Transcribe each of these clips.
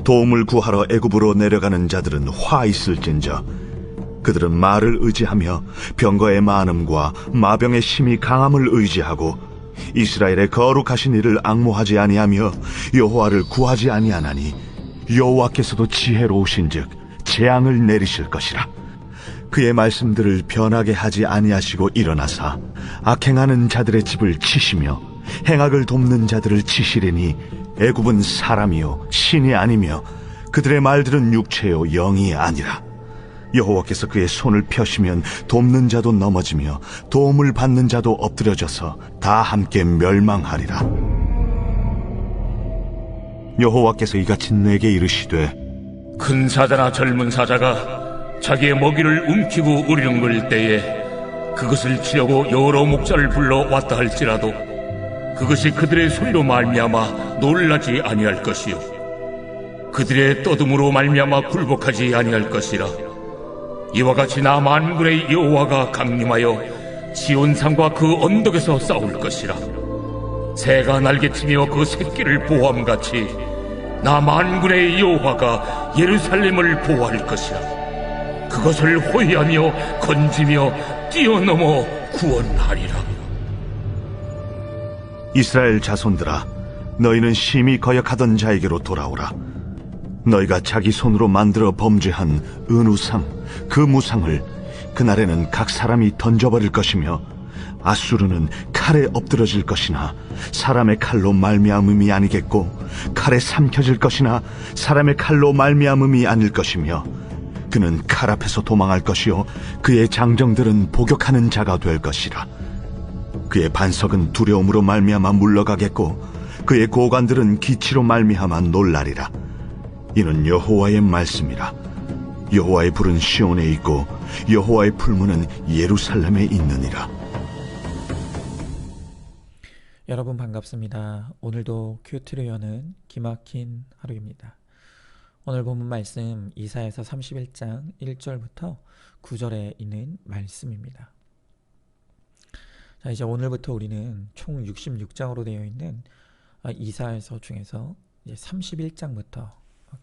도움을 구하러 애굽으로 내려가는 자들은 화 있을진저 그들은 말을 의지하며 병거의 많음과 마병의 심히 강함을 의지하고 이스라엘의 거룩하신 이를 앙모하지 아니하며 여호와를 구하지 아니하나니 여호와께서도 지혜로우신즉 재앙을 내리실 것이라. 그의 말씀들을 변하게 하지 아니하시고 일어나사 악행하는 자들의 집을 치시며 행악을 돕는 자들을 치시리니 애굽은 사람이요 신이 아니며 그들의 말들은 육체요 영이 아니라. 여호와께서 그의 손을 펴시면 돕는 자도 넘어지며 도움을 받는 자도 엎드려져서 다 함께 멸망하리라. 여호와께서 이같이 내게 이르시되 큰 사자나 젊은 사자가 자기의 먹이를 움키고 우리릉을 때에 그것을 치려고 여러 목자를 불러 왔다 할지라도 그것이 그들의 소리로 말미암아 놀라지 아니할 것이요 그들의 떠듬으로 말미암아 굴복하지 아니할 것이라. 이와 같이 나 만군의 여호와가 강림하여 시온산과 그 언덕에서 싸울 것이라. 새가 날개치며 그 새끼를 보호함같이 나 만군의 여호와가 예루살렘을 보호할 것이라. 그것을 호위하며 건지며 뛰어넘어 구원하리라. 이스라엘 자손들아, 너희는 심히 거역하던 자에게로 돌아오라. 너희가 자기 손으로 만들어 범죄한 은우상 그 무상을 그날에는 각 사람이 던져버릴 것이며 아수르는 칼에 엎드러질 것이나 사람의 칼로 말미암음이 아니겠고 칼에 삼켜질 것이나 사람의 칼로 말미암음이 아닐 것이며 그는 칼 앞에서 도망할 것이요 그의 장정들은 복역하는 자가 될 것이라. 그의 반석은 두려움으로 말미암아 물러가겠고 그의 고관들은 기치로 말미암아 놀라리라. 이는 여호와의 말씀이라. 여호와의 불은 시온에 있고 여호와의 풀무는 예루살렘에 있느니라. 여러분 반갑습니다. 오늘도 큐티를 여는 기막힌 하루입니다. 오늘 본문 말씀 이사야서 31장 1절부터 9절에 있는 말씀입니다. 자, 이제 오늘부터 우리는 총 66장으로 되어 있는 이사야서 중에서 이제 31장부터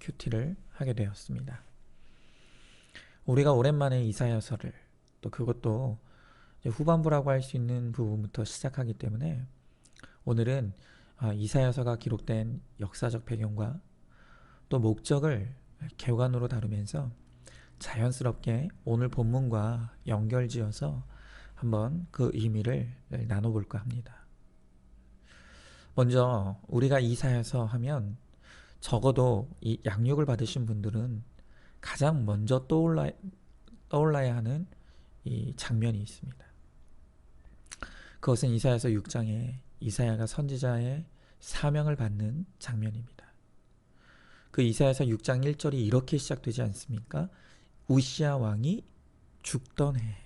큐티를 하게 되었습니다. 우리가 오랜만에 이사야서를 또 그것도 후반부라고 할 수 있는 부분부터 시작하기 때문에 오늘은 이사야서가 기록된 역사적 배경과 또 목적을 개관으로 다루면서 자연스럽게 오늘 본문과 연결지어서 한번 그 의미를 나눠볼까 합니다. 먼저 우리가 이사야서 하면 적어도 이 양육을 받으신 분들은 가장 먼저 떠올라야 하는 이 장면이 있습니다. 그것은 이사야서 6장에 이사야가 선지자의 사명을 받는 장면입니다. 그 이사야서 6장 1절이 이렇게 시작되지 않습니까? 우시야 왕이 죽던 해.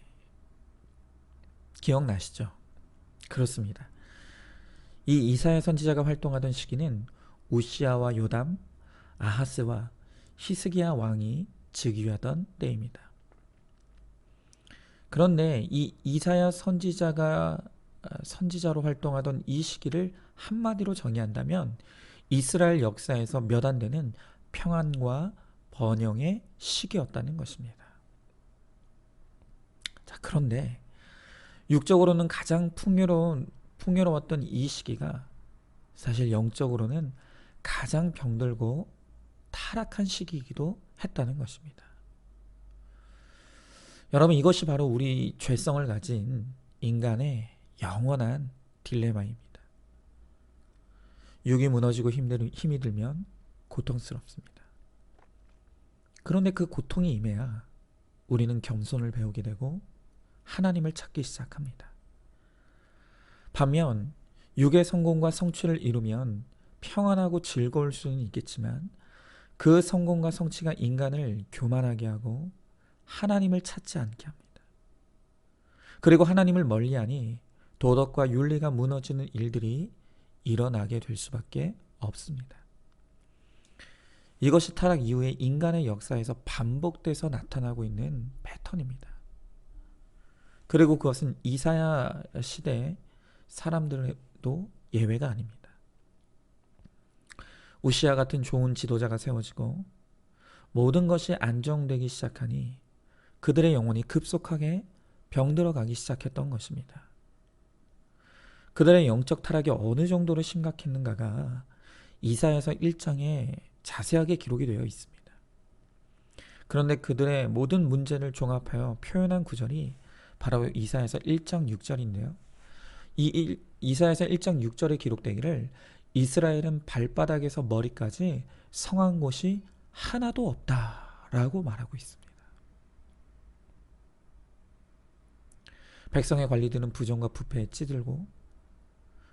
기억나시죠? 그렇습니다. 이 이사야 선지자가 활동하던 시기는 우시야와 요담, 아하스와 히스기야 왕이 즉위하던 때입니다. 그런데 이 이사야 선지자가 선지자로 활동하던 이 시기를 한마디로 정의한다면 이스라엘 역사에서 몇 안 되는 평안과 번영의 시기였다는 것입니다. 자, 그런데 육적으로는 가장 풍요로웠던 이 시기가 사실 영적으로는 가장 병들고 타락한 시기이기도 했다는 것입니다. 여러분, 이것이 바로 우리 죄성을 가진 인간의 영원한 딜레마입니다. 육이 무너지고 힘이 들면 고통스럽습니다. 그런데 그 고통이 임해야 우리는 겸손을 배우게 되고 하나님을 찾기 시작합니다. 반면 육의 성공과 성취를 이루면 평안하고 즐거울 수는 있겠지만 그 성공과 성취가 인간을 교만하게 하고 하나님을 찾지 않게 합니다. 그리고 하나님을 멀리하니 도덕과 윤리가 무너지는 일들이 일어나게 될 수밖에 없습니다. 이것이 타락 이후에 인간의 역사에서 반복돼서 나타나고 있는 패턴입니다. 그리고 그것은 이사야 시대의 사람들도 예외가 아닙니다. 우시아 같은 좋은 지도자가 세워지고 모든 것이 안정되기 시작하니 그들의 영혼이 급속하게 병들어가기 시작했던 것입니다. 그들의 영적 타락이 어느 정도로 심각했는가가 이사야서 1장에 자세하게 기록이 되어 있습니다. 그런데 그들의 모든 문제를 종합하여 표현한 구절이 바로 이사야서 1장 6절인데요. 이사야서 1장 6절에 기록되기를 이스라엘은 발바닥에서 머리까지 성한 곳이 하나도 없다라고 말하고 있습니다. 백성의 관리들은 부정과 부패에 찌들고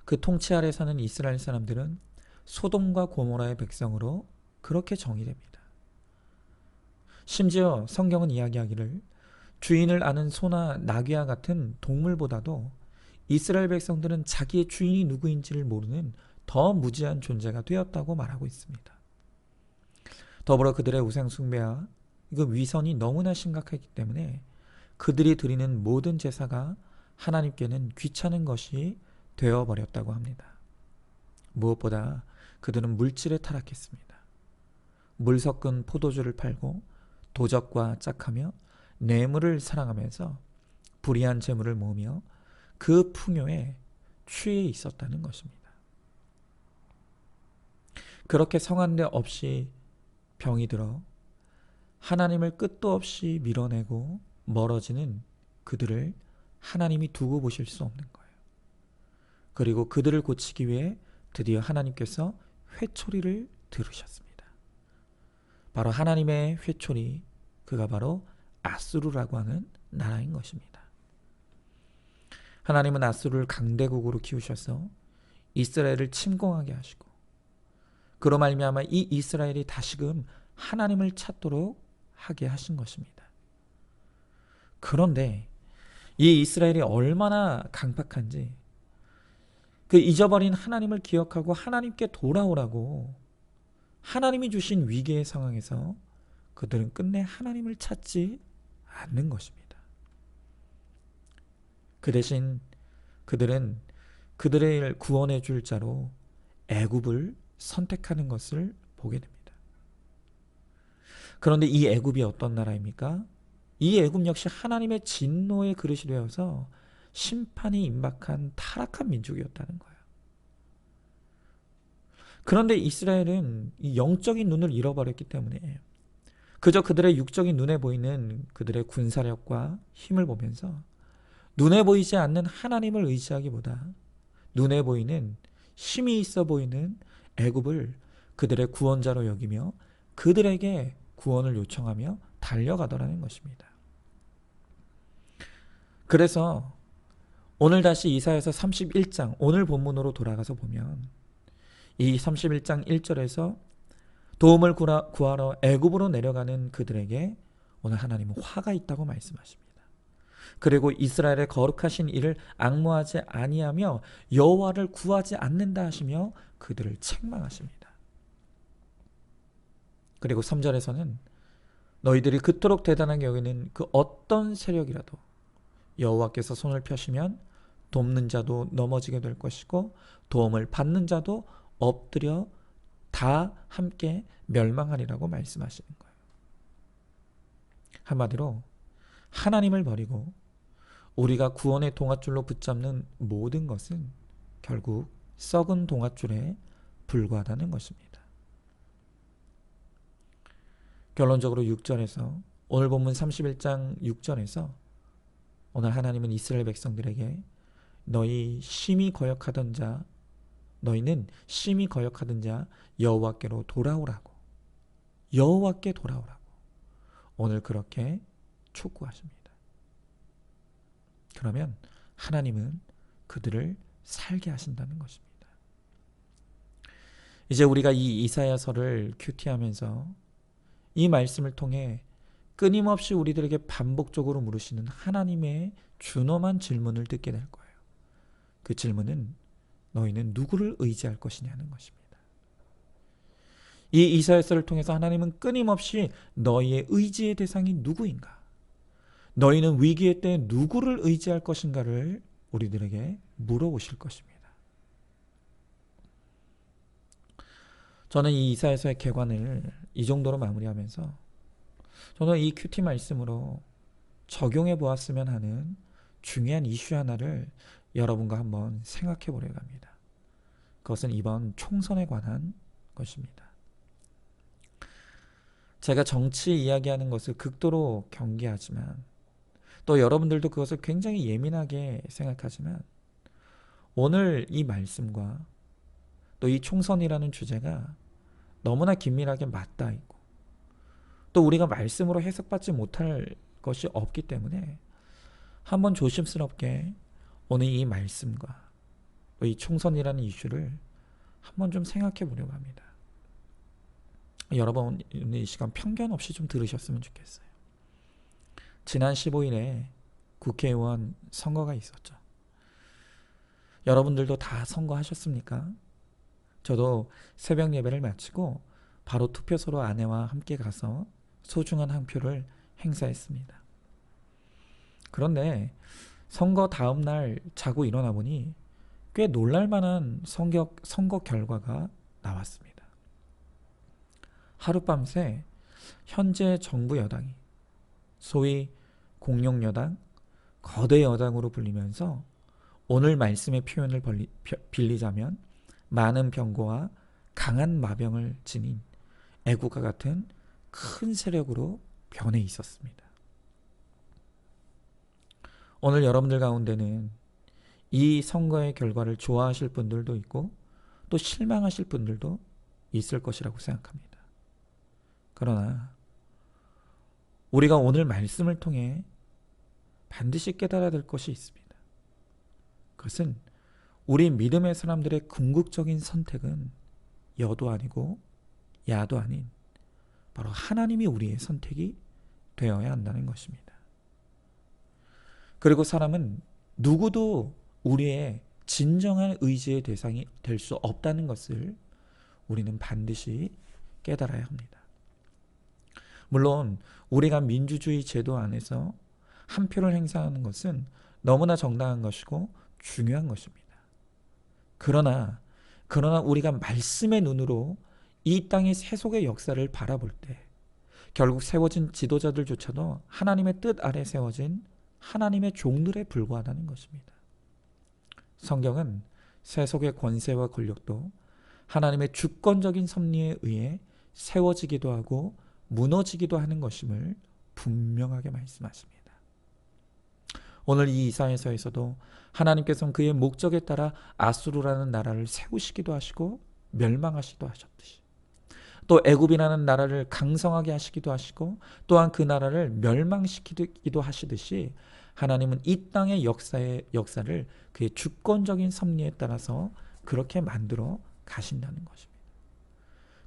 그 통치 아래 사는 이스라엘 사람들은 소돔과 고모라의 백성으로 그렇게 정의됩니다. 심지어 성경은 이야기하기를 주인을 아는 소나 나귀와 같은 동물보다도 이스라엘 백성들은 자기의 주인이 누구인지를 모르는 더 무지한 존재가 되었다고 말하고 있습니다. 더불어 그들의 우상 숭배와 그 위선이 너무나 심각하기 때문에 그들이 드리는 모든 제사가 하나님께는 귀찮은 것이 되어버렸다고 합니다. 무엇보다 그들은 물질에 타락했습니다. 물 섞은 포도주를 팔고 도적과 짝하며 뇌물을 사랑하면서 불의한 재물을 모으며 그 풍요에 취해 있었다는 것입니다. 그렇게 성한 데 없이 병이 들어 하나님을 끝도 없이 밀어내고 멀어지는 그들을 하나님이 두고 보실 수 없는 거예요. 그리고 그들을 고치기 위해 드디어 하나님께서 회초리를 들으셨습니다. 바로 하나님의 회초리, 그가 바로 아수르라고 하는 나라인 것입니다. 하나님은 아수르를 강대국으로 키우셔서 이스라엘을 침공하게 하시고 그로 말미암아 이 이스라엘이 다시금 하나님을 찾도록 하게 하신 것입니다. 그런데 이 이스라엘이 얼마나 강팍한지 그 잊어버린 하나님을 기억하고 하나님께 돌아오라고 하나님이 주신 위기의 상황에서 그들은 끝내 하나님을 찾지 않는 것입니다. 그 대신 그들은 그들을 구원해 줄 자로 애굽을 선택하는 것을 보게 됩니다. 그런데 이 애굽이 어떤 나라입니까? 이 애굽 역시 하나님의 진노의 그릇이 되어서 심판이 임박한 타락한 민족이었다는 거예요. 그런데 이스라엘은 이 영적인 눈을 잃어버렸기 때문에 그저 그들의 육적인 눈에 보이는 그들의 군사력과 힘을 보면서 눈에 보이지 않는 하나님을 의지하기보다 눈에 보이는 힘이 있어 보이는 애굽을 그들의 구원자로 여기며 그들에게 구원을 요청하며 달려가더라는 것입니다. 그래서 오늘 다시 이사야서 31장 오늘 본문으로 돌아가서 보면 이 31장 1절에서 도움을 구하러 애굽으로 내려가는 그들에게 오늘 하나님은 화가 있다고 말씀하십니다. 그리고 이스라엘의 거룩하신 이를 앙모하지 아니하며 여호와를 구하지 않는다 하시며 그들을 책망하십니다. 그리고 3절에서는 너희들이 그토록 대단하게 여기는 그 어떤 세력이라도 여호와께서 손을 펴시면 돕는 자도 넘어지게 될 것이고 도움을 받는 자도 엎드려 다 함께 멸망하리라고 말씀하시는 거예요. 한마디로 하나님을 버리고 우리가 구원의 동아줄로 붙잡는 모든 것은 결국 썩은 동아줄에 불과하다는 것입니다. 결론적으로 6절에서 오늘 본문 31장 6절에서 오늘 하나님은 이스라엘 백성들에게 너희는 심히 거역하던 자 여호와께로 돌아오라고 여호와께 돌아오라고 오늘 그렇게 촉구하십니다. 그러면 하나님은 그들을 살게 하신다는 것입니다. 이제 우리가 이 이사야서를 큐티하면서 이 말씀을 통해 끊임없이 우리들에게 반복적으로 물으시는 하나님의 준엄한 질문을 듣게 될 거예요. 그 질문은 너희는 누구를 의지할 것이냐는 것입니다. 이 이사야서를 통해서 하나님은 끊임없이 너희의 의지의 대상이 누구인가? 너희는 위기의 때 누구를 의지할 것인가를 우리들에게 물어보실 것입니다. 저는 이 이사야서의 개관을 이 정도로 마무리하면서 저는 이 큐티 말씀으로 적용해 보았으면 하는 중요한 이슈 하나를 여러분과 한번 생각해 보려고 합니다. 그것은 이번 총선에 관한 것입니다. 제가 정치 이야기하는 것을 극도로 경계하지만 또 여러분들도 그것을 굉장히 예민하게 생각하지만 오늘 이 말씀과 또 이 총선이라는 주제가 너무나 긴밀하게 맞닿아 있고 또 우리가 말씀으로 해석받지 못할 것이 없기 때문에 한번 조심스럽게 오늘 이 말씀과 또 이 총선이라는 이슈를 한번 좀 생각해 보려고 합니다. 여러분 이 시간 편견 없이 좀 들으셨으면 좋겠어요. 지난 15일에 국회의원 선거가 있었죠. 여러분들도 다 선거하셨습니까? 저도 새벽 예배를 마치고 바로 투표소로 아내와 함께 가서 소중한 한 표를 행사했습니다. 그런데 선거 다음 날 자고 일어나 보니 꽤 놀랄만한 선거 결과가 나왔습니다. 하룻밤새 현재 정부 여당이 소위 공룡 여당, 거대 여당으로 불리면서 오늘 말씀의 표현을 빌리자면 많은 병거와 강한 마병을 지닌 애국과 같은 큰 세력으로 변해 있었습니다. 오늘 여러분들 가운데는 이 선거의 결과를 좋아하실 분들도 있고 또 실망하실 분들도 있을 것이라고 생각합니다. 그러나 우리가 오늘 말씀을 통해 반드시 깨달아야 될 것이 있습니다. 그것은 우리 믿음의 사람들의 궁극적인 선택은 여도 아니고 야도 아닌 바로 하나님이 우리의 선택이 되어야 한다는 것입니다. 그리고 사람은 누구도 우리의 진정한 의지의 대상이 될 수 없다는 것을 우리는 반드시 깨달아야 합니다. 물론 우리가 민주주의 제도 안에서 한 표를 행사하는 것은 너무나 정당한 것이고 중요한 것입니다. 그러나 우리가 말씀의 눈으로 이 땅의 세속의 역사를 바라볼 때 결국 세워진 지도자들조차도 하나님의 뜻 아래 세워진 하나님의 종들에 불과하다는 것입니다. 성경은 세속의 권세와 권력도 하나님의 주권적인 섭리에 의해 세워지기도 하고 무너지기도 하는 것임을 분명하게 말씀하십니다. 오늘 이 이사야서에서도 하나님께서는 그의 목적에 따라 아수르라는 나라를 세우시기도 하시고 멸망하시기도 하셨듯이 또 애굽이라는 나라를 강성하게 하시기도 하시고 또한 그 나라를 멸망시키기도 하시듯이 하나님은 이 땅의 역사를 그의 주권적인 섭리에 따라서 그렇게 만들어 가신다는 것입니다.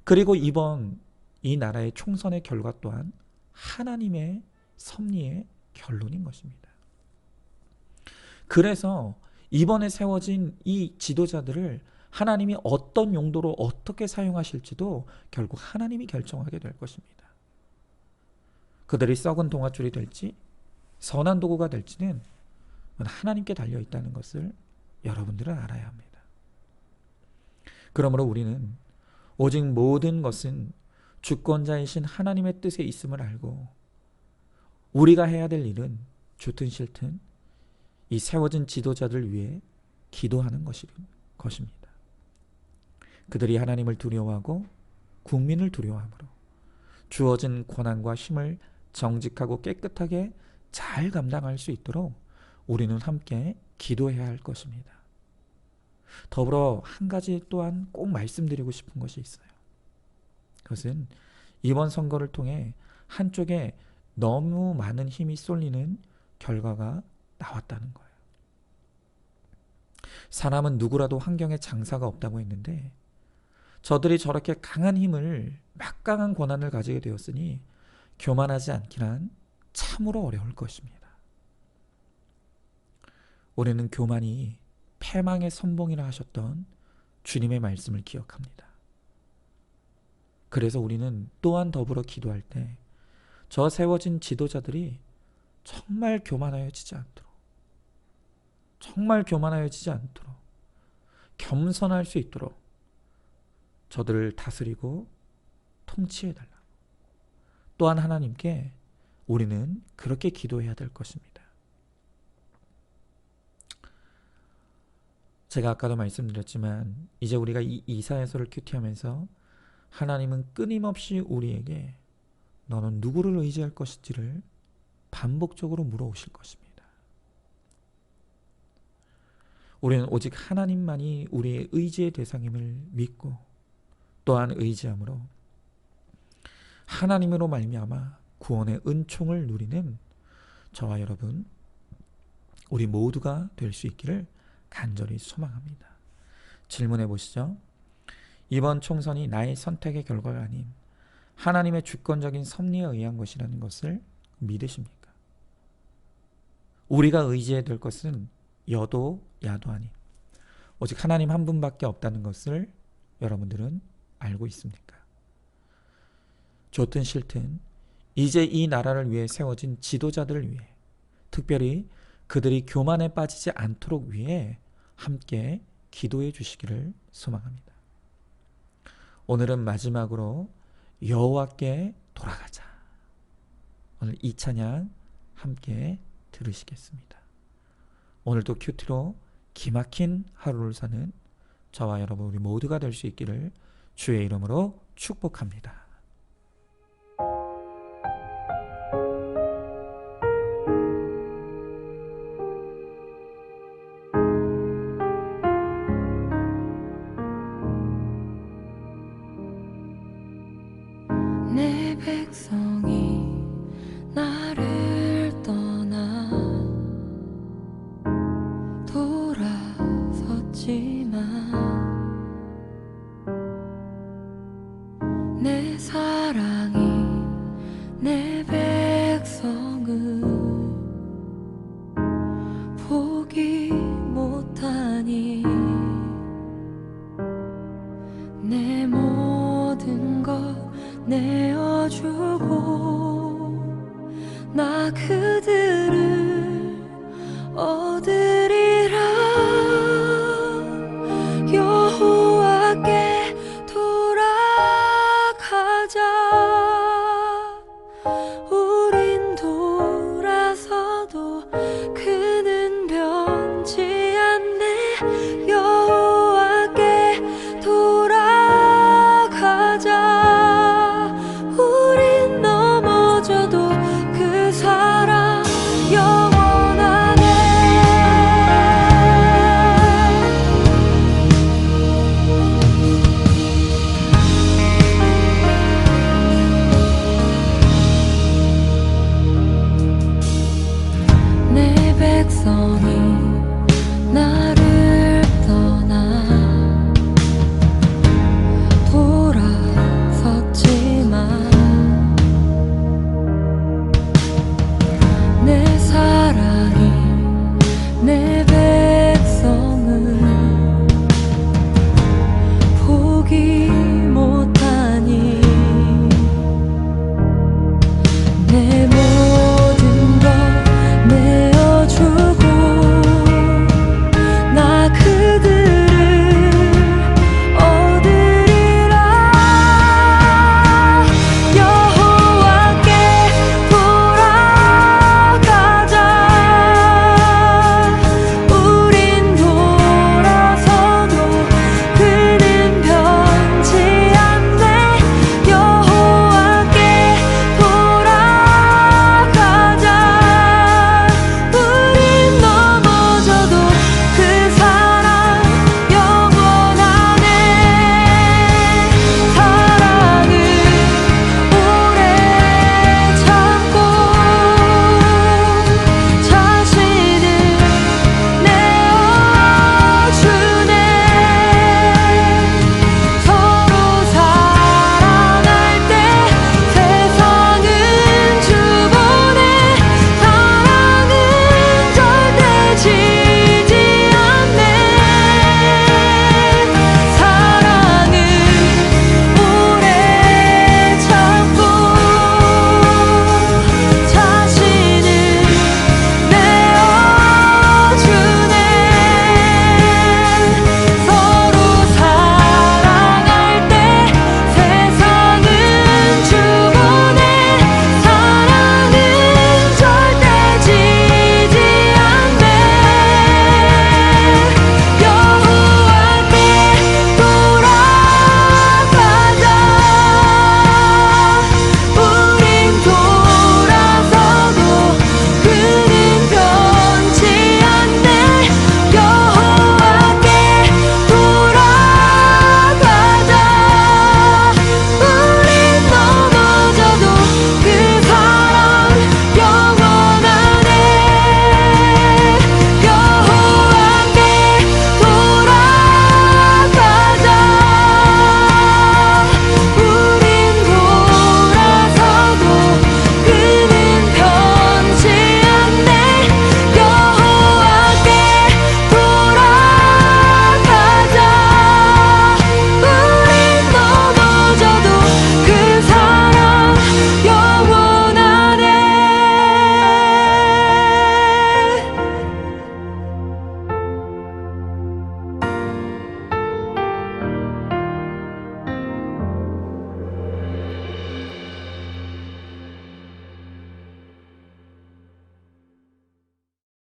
그리고 이번 이 나라의 총선의 결과 또한 하나님의 섭리의 결론인 것입니다. 그래서 이번에 세워진 이 지도자들을 하나님이 어떤 용도로 어떻게 사용하실지도 결국 하나님이 결정하게 될 것입니다. 그들이 썩은 동아줄이 될지 선한 도구가 될지는 하나님께 달려있다는 것을 여러분들은 알아야 합니다. 그러므로 우리는 오직 모든 것은 주권자이신 하나님의 뜻에 있음을 알고 우리가 해야 될 일은 좋든 싫든 이 세워진 지도자들 위해 기도하는 것입니다. 그들이 하나님을 두려워하고 국민을 두려워함으로 주어진 권한과 힘을 정직하고 깨끗하게 잘 감당할 수 있도록 우리는 함께 기도해야 할 것입니다. 더불어 한 가지 또한 꼭 말씀드리고 싶은 것이 있어요. 그것은 이번 선거를 통해 한쪽에 너무 많은 힘이 쏠리는 결과가 나왔다는 거예요. 사람은 누구라도 환경에 장사가 없다고 했는데 저들이 저렇게 강한 힘을 막강한 권한을 가지게 되었으니 교만하지 않기란 참으로 어려울 것입니다. 우리는 교만이 패망의 선봉이라 하셨던 주님의 말씀을 기억합니다. 그래서 우리는 또한 더불어 기도할 때 저 세워진 지도자들이 정말 교만하여지지 않도록 겸손할 수 있도록 저들을 다스리고 통치해달라고. 또한 하나님께 우리는 그렇게 기도해야 될 것입니다. 제가 아까도 말씀드렸지만 이제 우리가 이 이사야서를 큐티하면서 하나님은 끊임없이 우리에게 너는 누구를 의지할 것인지를 반복적으로 물어오실 것입니다. 우리는 오직 하나님만이 우리의 의지의 대상임을 믿고 또한 의지함으로 하나님으로 말미암아 구원의 은총을 누리는 저와 여러분 우리 모두가 될 수 있기를 간절히 소망합니다. 질문해 보시죠. 이번 총선이 나의 선택의 결과가 아닌 하나님의 주권적인 섭리에 의한 것이라는 것을 믿으십니까? 우리가 의지해야 될 것은 여도 야도 아닌 오직 하나님 한 분밖에 없다는 것을 여러분들은 알고 있습니까? 좋든 싫든 이제 이 나라를 위해 세워진 지도자들을 위해 특별히 그들이 교만에 빠지지 않도록 위해 함께 기도해 주시기를 소망합니다. 오늘은 마지막으로 여호와께 돌아가자. 오늘 이 찬양 함께 들으시겠습니다. 오늘도 큐티로 기막힌 하루를 사는 저와 여러분 우리 모두가 될 수 있기를 주의 이름으로 축복합니다. 내 백성이 나를 떠나 돌아섰지만 내 사랑이 내 백성을 포기 못하니 내 모든 것 내어주고 나 그들